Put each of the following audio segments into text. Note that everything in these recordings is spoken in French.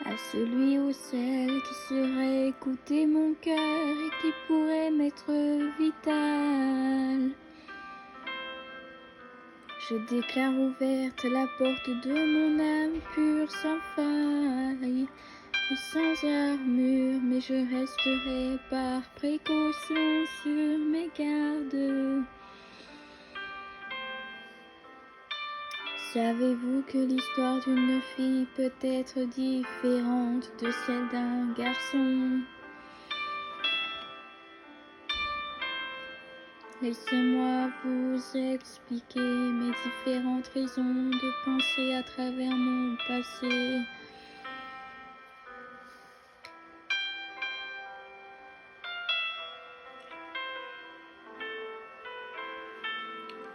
À celui ou celle qui saurait écouter mon cœur et qui pourrait m'être vital, je déclare ouverte la porte de mon âme pure, sans faille et sans armure, mais je resterai par précaution sur mes gardes. Savez-vous que l'histoire d'une fille peut être différente de celle d'un garçon? Laissez-moi vous expliquer mes différentes raisons de penser à travers mon passé.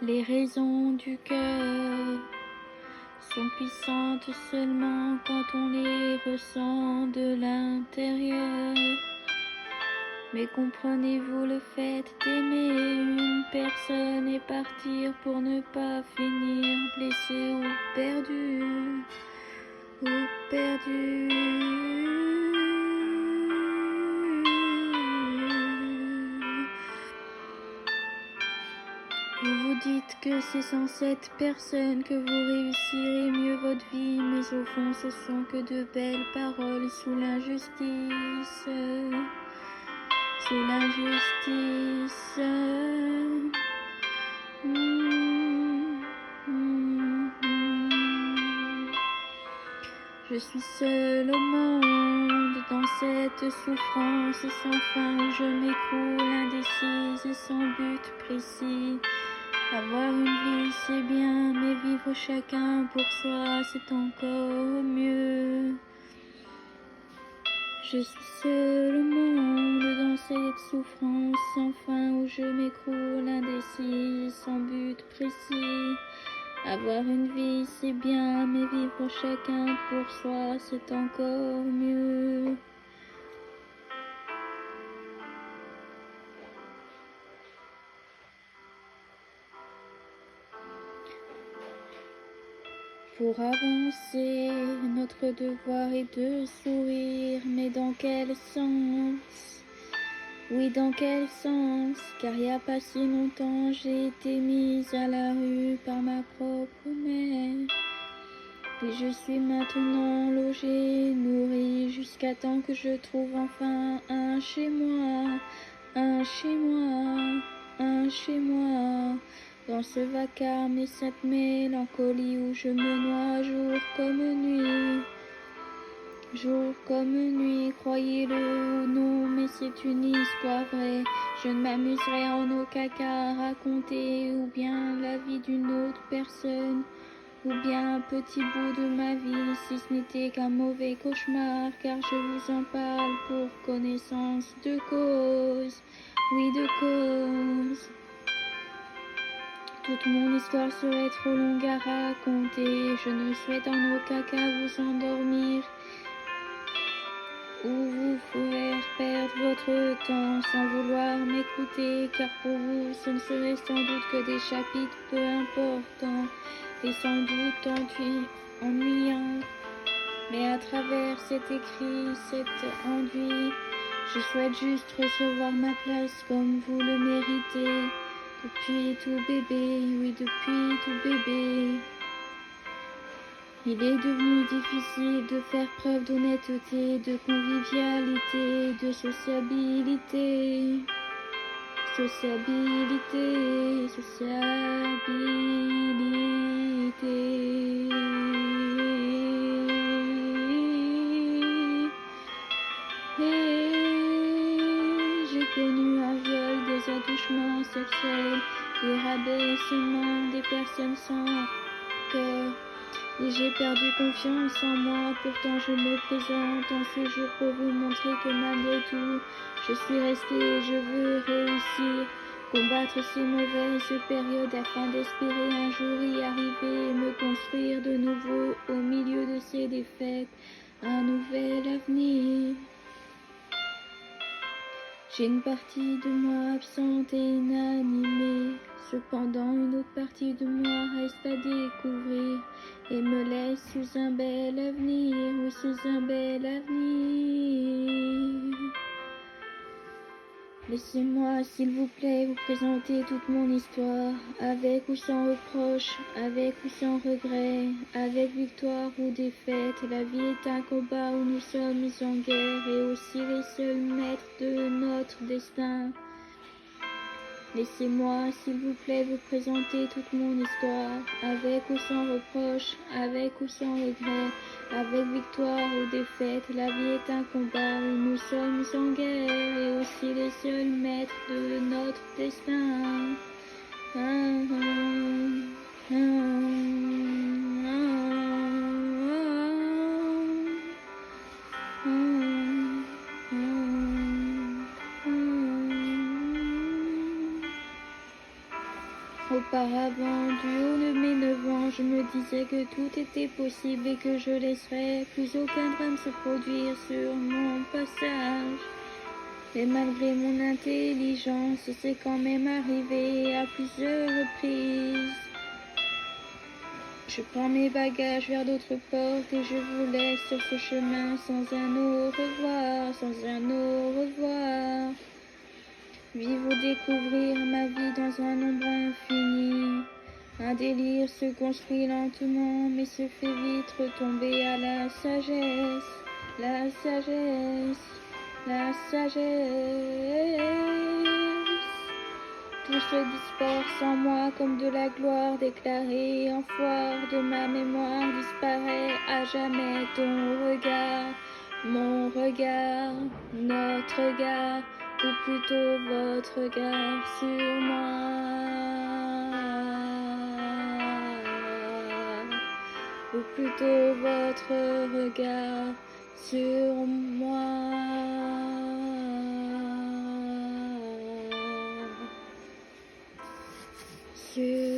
Les raisons du cœur sont puissantes seulement quand on les ressent de l'intérieur. Mais comprenez-vous le fait d'aimer une personne et partir pour ne pas finir blessé ou perdu, ou perdu? Vous vous dites que c'est sans cette personne que vous réussirez mieux votre vie, mais au fond ce sont que de belles paroles sous l'injustice. Sous l'injustice. Je suis seule au monde dans cette souffrance sans fin où je m'écroule indécise et sans but précis. Avoir une vie c'est bien, mais vivre chacun pour soi c'est encore mieux. Je suis seule au monde dans cette souffrance sans fin où je m'écroule indécise sans but précis. Avoir une vie c'est bien, mais vivre chacun pour soi c'est encore mieux. Pour avancer, notre devoir est de sourire, mais dans quel sens? Oui, dans quel sens? Car il n'y a pas si longtemps, j'ai été mise à la rue par ma propre mère. Et je suis maintenant logée, nourrie, jusqu'à temps que je trouve enfin un chez moi, un chez moi, un chez moi. Dans ce vacarme et cette mélancolie où je me noie jour comme nuit. Jour comme nuit, croyez-le ou non, mais c'est une histoire vraie. Je ne m'amuserai en aucun cas à raconter ou bien la vie d'une autre personne, ou bien un petit bout de ma vie, si ce n'était qu'un mauvais cauchemar, car je vous en parle pour connaissance de cause, oui de cause. Toute mon histoire serait trop longue à raconter, je ne souhaite en aucun cas vous endormir ou vous faire perdre votre temps sans vouloir m'écouter, car pour vous ce ne serait sans doute que des chapitres peu importants et sans doute ennuyants. Mais à travers cet écrit, cet enduit, je souhaite juste recevoir ma place comme vous le méritez. Depuis tout bébé, oui depuis tout bébé. Il est devenu difficile de faire preuve d'honnêteté, de convivialité, de sociabilité. Sociabilité, sociabilité. Et j'ai connu un viol, des attouchements sexuels, des rabaissements, des personnes sans cœur. Et j'ai perdu confiance en moi, pourtant je me présente en ce jour pour vous montrer que malgré tout, je suis restée, je veux réussir, combattre ces mauvaises périodes afin d'espérer un jour y arriver, me construire de nouveau au milieu de ces défaites, un nouvel avenir. J'ai une partie de moi absente et inanimée, cependant une autre partie de moi reste à découvrir et me laisse sous un bel avenir, oui sous un bel avenir. Laissez-moi s'il vous plaît vous présenter toute mon histoire, avec ou sans reproche, avec ou sans regret, avec victoire ou défaite. La vie est un combat où nous sommes en guerre et aussi les seuls maîtres de notre destin. Laissez-moi, s'il vous plaît, vous présenter toute mon histoire, avec ou sans reproche, avec ou sans regret, avec victoire ou défaite. La vie est un combat où nous sommes en guerre et aussi les seuls maîtres de notre destin. Auparavant, du haut de mes 9 ans, je me disais que tout était possible et que je laisserais plus aucun drame se produire sur mon passage. Et malgré mon intelligence, c'est quand même arrivé à plusieurs reprises. Je prends mes bagages vers d'autres portes et je vous laisse sur ce chemin sans un au revoir, sans un au revoir. Vivre ou découvrir ma vie dans un nombre infini. Un délire se construit lentement, mais se fait vite retomber à la sagesse, la sagesse, la sagesse. Tout se disperse en moi comme de la gloire déclarée en foire. De ma mémoire disparaît à jamais ton regard, mon regard, notre regard, ou plutôt votre regard sur moi, ou plutôt votre regard sur moi, sur